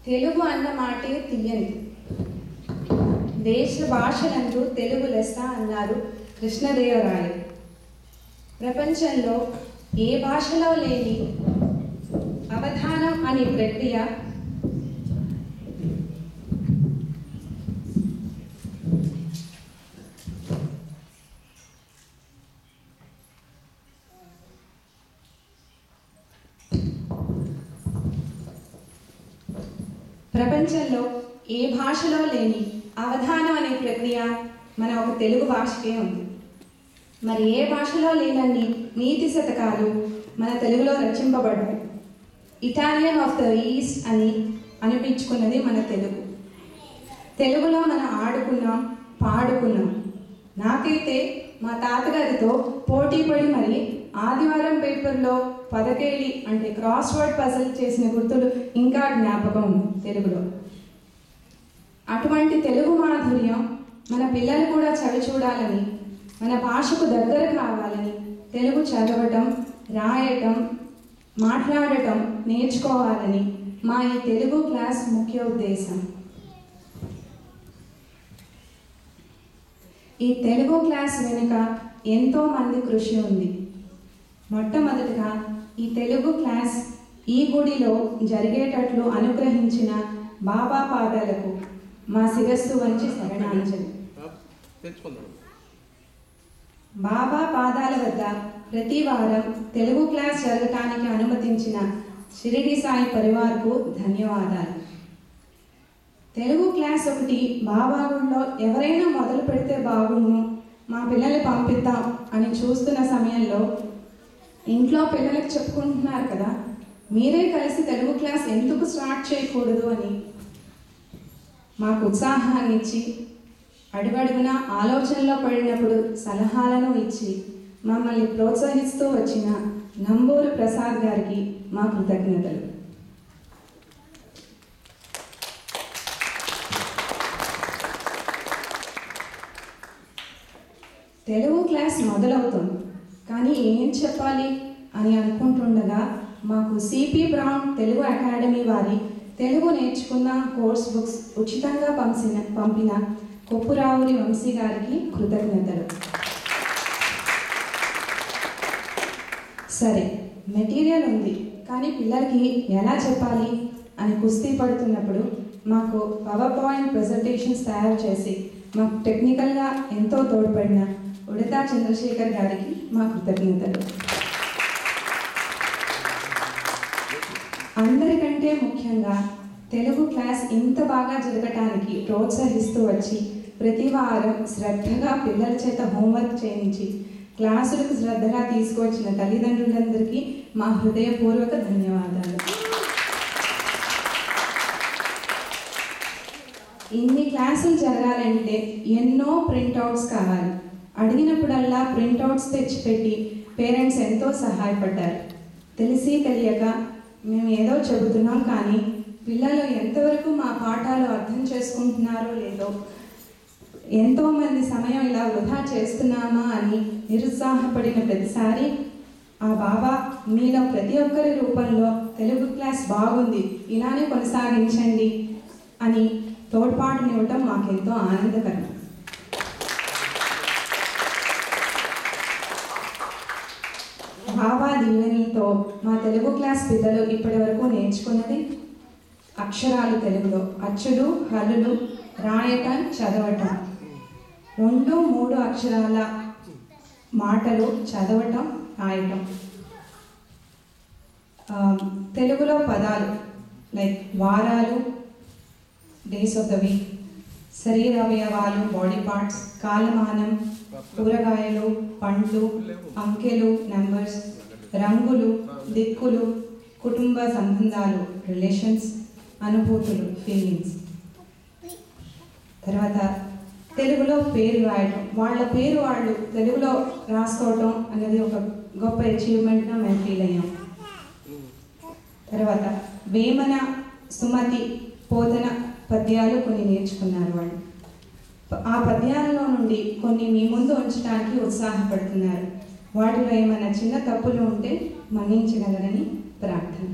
తెలుగు అన్న మాటే తీయని దేశ భాషలందు తెలుగు లెస్స అన్నారు కృష్ణదేవరాయలు. ప్రపంచంలో ఏ భాషలో లేని అవధానం అనే ప్రక్రియ ప్రపంచంలో ఏ భాషలో లేని అవధానం అనే ప్రక్రియ మన ఒక తెలుగు భాషకే ఉంది. మరి ఏ భాషలో లేనన్ని నీతి శతకాలు మన తెలుగులో రచింపబడ్డాయి. ఇటాలియన్ ఆఫ్ ద ఈస్ట్ అని అనిపించుకున్నది మన తెలుగు. తెలుగులో మనం ఆడుకున్నాం, పాడుకున్నాం. నాకైతే మా తాతగారితో పోటీ పడి మరి ఆదివారం పేపర్లో పదకేళి అంటే క్రాస్ వర్డ్ పజిల్ చేసిన గుర్తులు ఇంకా జ్ఞాపకం ఉంది తెలుగులో. అటువంటి తెలుగు మాధుర్యం మన పిల్లలు కూడా చవి చూడాలని, మన భాషకు దగ్గర కావాలని తెలుగు చదవటం, రాయటం, మాట్లాడటం నేర్చుకోవాలని మా ఈ తెలుగు క్లాస్ ముఖ్య ఉద్దేశం. ఈ తెలుగు క్లాస్ వెనుక ఎంతో మంది కృషి ఉంది. మొట్టమొదటిగా ఈ తెలుగు క్లాస్ ఈ గుడిలో జరిగేటట్లు అనుగ్రహించిన బాబా పాదాలకు మా శిరస్సు వంచి శరణాంజలి. బాబా పాదాల వద్ద ప్రతి వారం తెలుగు క్లాస్ జరగటానికి అనుమతించిన షిరిడి సాయి పరివార్కు ధన్యవాదాలు. తెలుగు క్లాస్ ఒకటి బాబా గుడిలో ఎవరైనా మొదలు పెడితే బాగుండు, మా పిల్లల్ని పంపిద్దాం అని చూస్తున్న సమయంలో ఇంట్లో పిల్లలకు చెప్పుకుంటున్నారు కదా, మీరే కలిసి తెలుగు క్లాస్ ఎందుకు స్టార్ట్ చేయకూడదు అని మాకు ఉత్సాహాన్ని ఇచ్చి, అడుగడుగున ఆలోచనలో పడినప్పుడు సలహాలను ఇచ్చి మమ్మల్ని ప్రోత్సహిస్తూ వచ్చిన నంబూరు ప్రసాద్ గారికి మా కృతజ్ఞతలు. తెలుగు క్లాస్ మొదలవుతుంది, కానీ ఏం చెప్పాలి అని అనుకుంటుండగా మాకు సిపి బ్రౌన్ తెలుగు అకాడమీ వారి తెలుగు నేర్చుకున్న కోర్స్ బుక్స్ ఉచితంగా పంపిన కొప్పురావురి వంశీ గారికి కృతజ్ఞతలు. సరే, మెటీరియల్ ఉంది, కానీ పిల్లలకి ఎలా చెప్పాలి అని కుస్తీ పడుతున్నప్పుడు మాకు పవర్ పాయింట్ ప్రెజెంటేషన్స్ తయారు చేసి మాకు టెక్నికల్గా ఎంతో తోడ్పడిన ఉడతా చంద్రశేఖర్ గారికి మా కృతజ్ఞతలు. అందరికంటే ముఖ్యంగా తెలుగు క్లాస్ ఇంత బాగా జరగటానికి ప్రోత్సహిస్తూ వచ్చి ప్రతి వారం శ్రద్ధగా పిల్లల చేత హోంవర్క్ చేయించి క్లాసులకు శ్రద్ధగా తీసుకువచ్చిన తల్లిదండ్రులందరికీ మా హృదయపూర్వక ధన్యవాదాలు. ఇన్ని క్లాసులు జరగాలంటే ఎన్నో ప్రింట్అవుట్స్ కావాలి. అడిగినప్పుడల్లా ప్రింట్అవుట్స్ తెచ్చిపెట్టి పేరెంట్స్ ఎంతో సహాయపడ్డారు. తెలిసి తెలియక మేము ఏదో చెబుతున్నాం, కానీ పిల్లలు ఎంతవరకు మా పాఠాలు అర్థం చేసుకుంటున్నారో లేదో, ఎంతోమంది సమయం ఇలా వృధా చేస్తున్నామా అని నిరుత్సాహపడిన ప్రతిసారి ఆ బాబా మీలో ప్రతి ఒక్కరి రూపంలో తెలుగు క్లాస్ బాగుంది, ఇలానే కొనసాగించండి అని తోడ్పాటునివ్వటం మాకెంతో ఆనందకరం. బాబా దీవెనలతో మా తెలుగు క్లాస్ పిల్లలు ఇప్పటి వరకు నేర్చుకున్నది అక్షరాలు తెలుగులో అచ్చులు, హల్లులు, రాయటం, చదవటం, 2-3 అక్షరాల మాటలు చదవటం, రాయటం, తెలుగులో పదాలు లైక్ వారాలు, డేస్ ఆఫ్ ద వీక్, శరీర అవయవాలు, బాడీ పార్ట్స్, కాలమానం, కూరగాయలు, పండ్లు, అంకెలు, నంబర్స్, రంగులు, దిక్కులు, కుటుంబ సంబంధాలు, రిలేషన్స్, అనుభూతులు, ఫీలింగ్స్. తర్వాత తెలుగులో పేరు రాయటం, వాళ్ళ పేరు వాళ్ళు తెలుగులో రాసుకోవటం అనేది ఒక గొప్ప అచీవ్మెంట్గా మేము ఫీల్ అయ్యాం. తర్వాత వేమన, సుమతి, పోతన పద్యాలు కొన్ని నేర్చుకున్నారు వాళ్ళు. ఆ పద్యాలలో నుండి కొన్ని మీ ముందు ఉంచడానికి ఉత్సాహపడుతున్నారు. వాటిలో ఏమైనా చిన్న తప్పులు ఉంటే మన్నించగలరని ప్రార్థన.